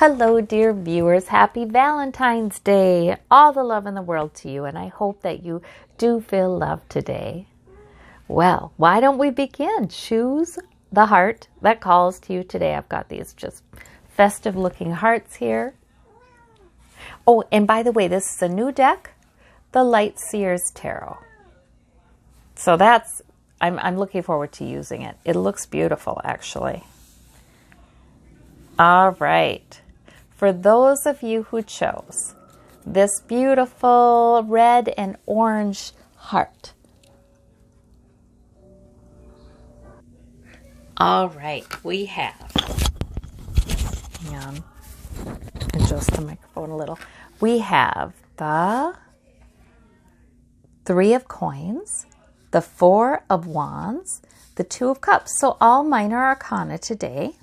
Hello, dear viewers. Happy Valentine's Day. All the love in the world to you, and I hope that you do feel love today. Well, why don't we begin? Choose the heart that calls to you today. I've got these just festive-looking hearts here. Oh, and by the way, this is a new deck, the Light Seers Tarot. So I'm looking forward to using it. It looks beautiful, actually. All right. For those of you who chose this beautiful red and orange heart. All right, we have, hang on, adjust the microphone a little. We have the Three of Coins, the Four of Wands, the Two of Cups. So all minor arcana today.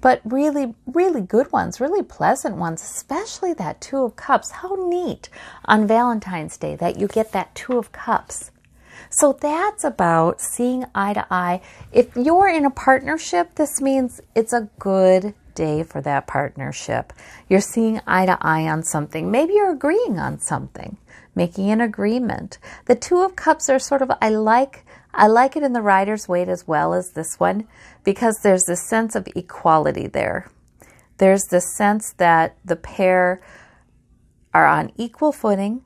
But really, really good ones, really pleasant ones, especially that Two of Cups. How neat on Valentine's Day that you get that Two of Cups. So that's about seeing eye to eye. If you're in a partnership, this means it's a good day for that partnership. You're seeing eye to eye on something. Maybe you're agreeing on something, making an agreement. The Two of Cups are sort of, I like it in the Rider's Waite as well as this one, because there's this sense of equality there. There's this sense that the pair are on equal footing,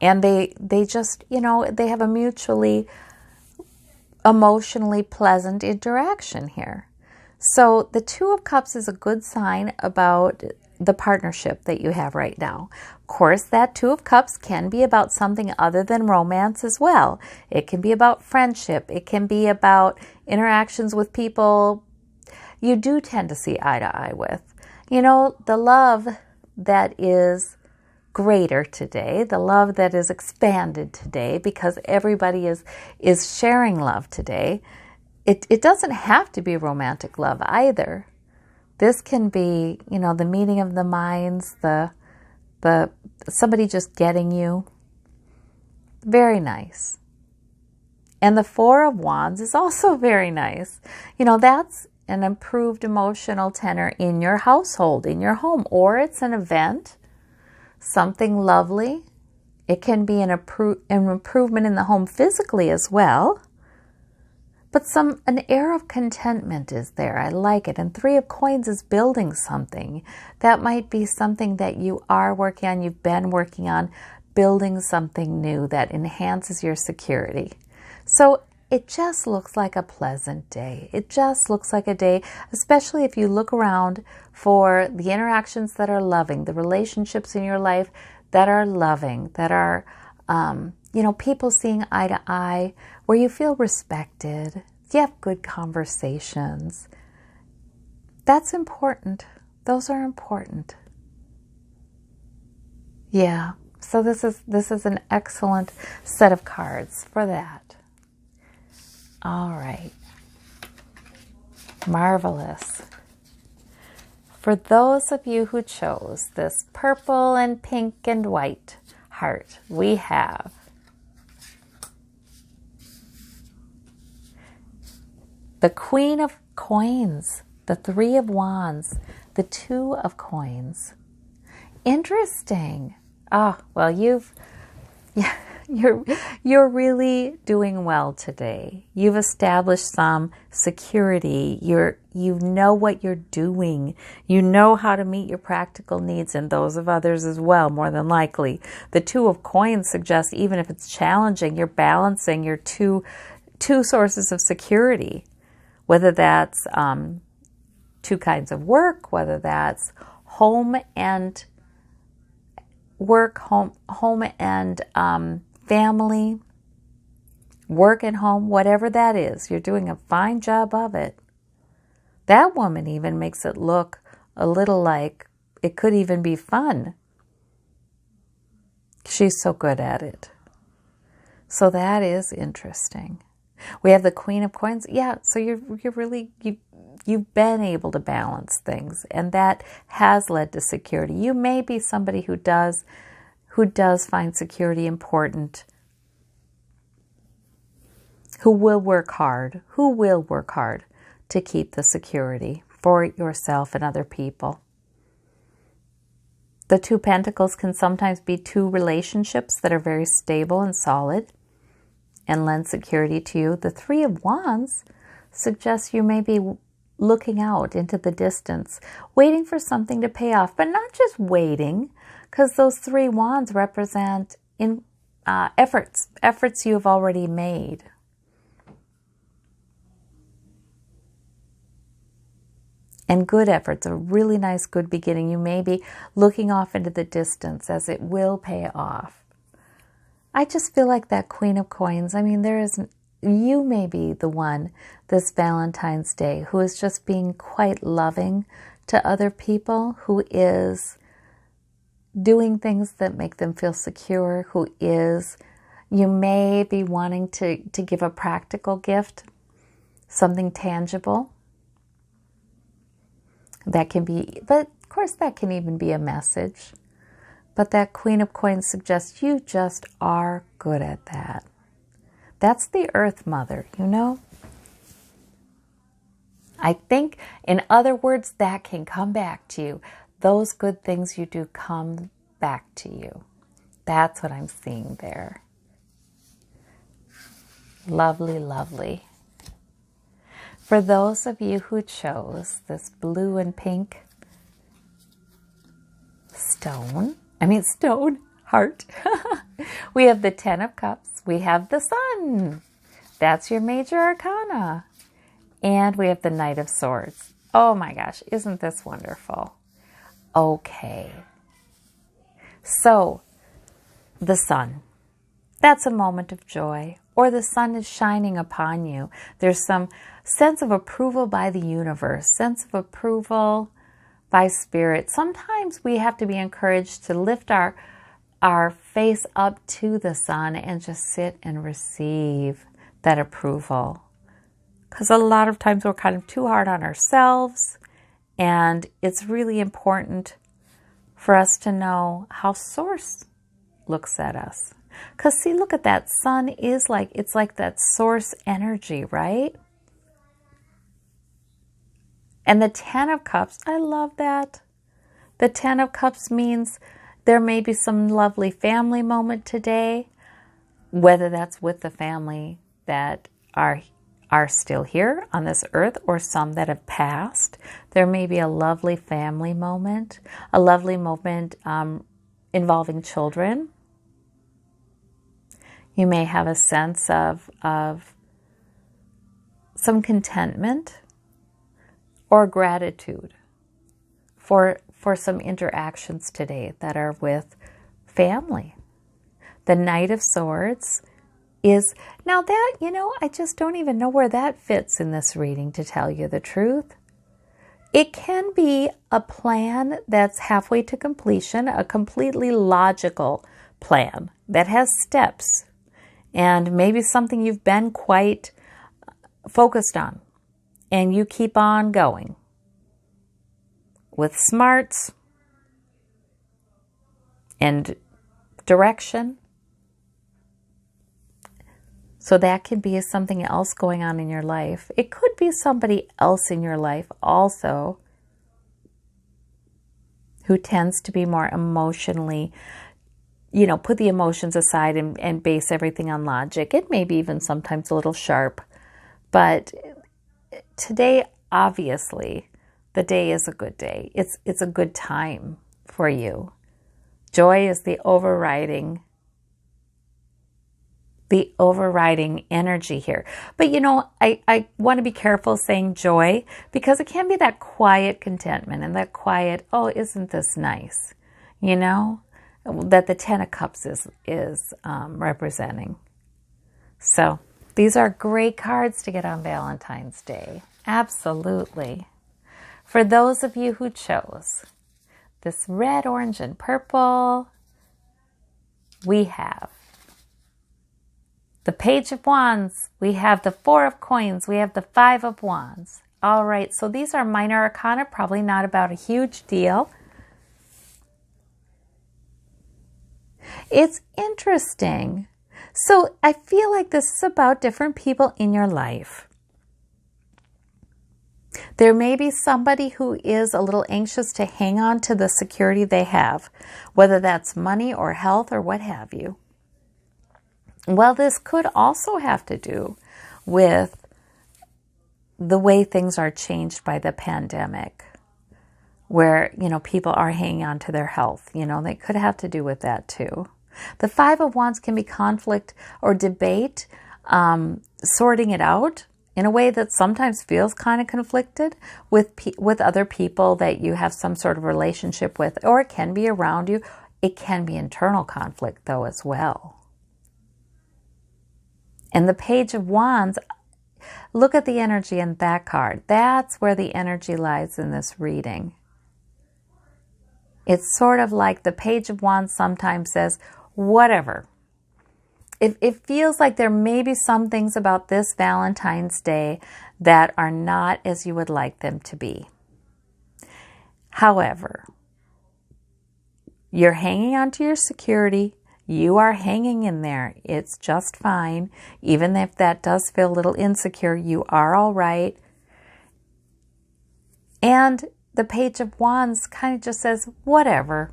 and they just, they have a mutually emotionally pleasant interaction here. So the Two of Cups is a good sign about the partnership that you have right now. Of course, that Two of Cups can be about something other than romance as well. It can be about friendship. It can be about interactions with people you do tend to see eye to eye with. The love that is greater today, the love that is expanded today, because everybody is sharing love today. It doesn't have to be romantic love either. This can be, the meeting of the minds, the somebody just getting you. Very nice. And the Four of Wands is also very nice. That's an improved emotional tenor in your household, in your home, or it's an event, something lovely. It can be an improvement in the home physically as well. But an air of contentment is there. I like it. And Three of Coins is building something. That might be something that you are working on, you've been working on, building something new that enhances your security. So it just looks like a pleasant day. It just looks like a day, especially if you look around for the interactions that are loving, the relationships in your life that are loving, that are people seeing eye to eye, where you feel respected, you have good conversations. That's important. Those are important. Yeah, so this is an excellent set of cards for that. All right. Marvelous. For those of you who chose this purple and pink and white heart, we have the Queen of Coins, the Three of Wands, the Two of Coins. Interesting. Oh, well, you're really doing well today. You've established some security. You know what you're doing. You know how to meet your practical needs and those of others as well, more than likely. The Two of Coins suggests even if it's challenging, you're balancing your two sources of security. Whether that's two kinds of work, whether that's home and work, home and family, work and home, whatever that is, you're doing a fine job of it. That woman even makes it look a little like it could even be fun. She's so good at it. So that is interesting. We have the Queen of Coins. Yeah, so you've been able to balance things, and that has led to security. You may be somebody who does find security important, who will work hard to keep the security for yourself and other people. The Two of Pentacles can sometimes be two relationships that are very stable and solid and lend security to you. The Three of Wands suggests you may be looking out into the distance, waiting for something to pay off, but not just waiting, because those three wands represent efforts you have already made. And good efforts, a really nice good beginning. You may be looking off into the distance as it will pay off. I just feel like that Queen of Coins, I mean, you may be the one this Valentine's Day who is just being quite loving to other people, who is doing things that make them feel secure, you may be wanting to give a practical gift, something tangible. That can be, but of course that can even be a message. But that Queen of Coins suggests you just are good at that. That's the Earth Mother, you know? I think, in other words, that can come back to you. Those good things you do come back to you. That's what I'm seeing there. Lovely, lovely. For those of you who chose this blue and pink heart, we have the Ten of Cups, we have the Sun, that's your major arcana, and we have the Knight of Swords. Oh my gosh, isn't this wonderful? Okay, so the Sun, that's a moment of joy, or the sun is shining upon you. There's some sense of approval by the universe, sense of approval by spirit. Sometimes we have to be encouraged to lift our face up to the sun and just sit and receive that approval. Because a lot of times we're kind of too hard on ourselves, and it's really important for us to know how Source looks at us. Because see, look at that. Sun is it's like that source energy, right? And the Ten of Cups, I love that. The Ten of Cups means there may be some lovely family moment today, whether that's with the family that are still here on this earth or some that have passed. There may be a lovely family moment, a lovely moment involving children. You may have a sense of some contentment or gratitude for some interactions today that are with family. The Knight of Swords is, now that, I just don't even know where that fits in this reading, to tell you the truth. It can be a plan that's halfway to completion, a completely logical plan that has steps. And maybe something you've been quite focused on, and you keep on going with smarts and direction. So that can be something else going on in your life. It could be somebody else in your life also who tends to be more emotionally, put the emotions aside and base everything on logic. It may be even sometimes a little sharp. But today, obviously, the day is a good day. It's a good time for you. Joy is the overriding energy here. But I want to be careful saying joy, because it can be that quiet contentment and that quiet, oh, isn't this nice? That the Ten of Cups is representing. So these are great cards to get on Valentine's Day. Absolutely. For those of you who chose this red, orange, and purple, we have the Page of Wands, we have the Four of Coins, we have the Five of Wands. All right, so these are minor arcana, probably not about a huge deal. It's interesting. So I feel like this is about different people in your life. There may be somebody who is a little anxious to hang on to the security they have, whether that's money or health or what have you. Well, this could also have to do with the way things are changed by the pandemic, where, people are hanging on to their health. They could have to do with that too. The Five of Wands can be conflict or debate, sorting it out in a way that sometimes feels kind of conflicted with other people that you have some sort of relationship with, or it can be around you. It can be internal conflict though as well. And the Page of Wands, look at the energy in that card. That's where the energy lies in this reading. It's sort of like the Page of Wands sometimes says, whatever. It feels like there may be some things about this Valentine's Day that are not as you would like them to be. However, you're hanging on to your security. You are hanging in there. It's just fine. Even if that does feel a little insecure, you are all right. And the Page of Wands kind of just says, whatever.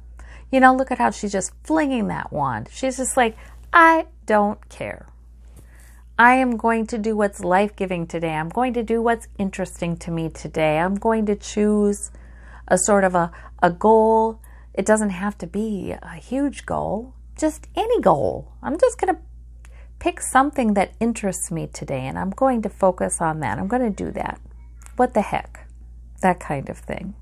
Look at how she's just flinging that wand. She's just like, I don't care. I am going to do what's life-giving today. I'm going to do what's interesting to me today. I'm going to choose a sort of a goal. It doesn't have to be a huge goal, just any goal. I'm just going to pick something that interests me today, and I'm going to focus on that. I'm going to do that. What the heck? That kind of thing.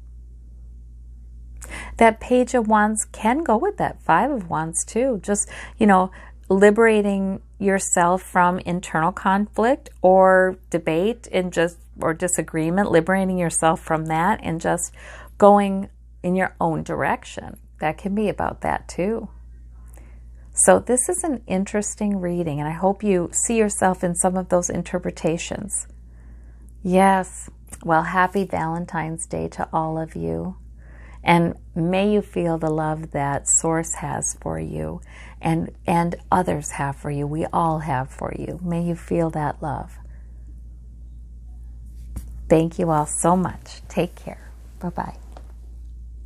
That Page of Wands can go with that Five of Wands too. Just, liberating yourself from internal conflict or debate or disagreement, liberating yourself from that and just going in your own direction. That can be about that too. So this is an interesting reading, and I hope you see yourself in some of those interpretations. Yes. Well, happy Valentine's Day to all of you. And may you feel the love that Source has for you and others have for you. We all have for you. May you feel that love. Thank you all so much. Take care. Bye-bye.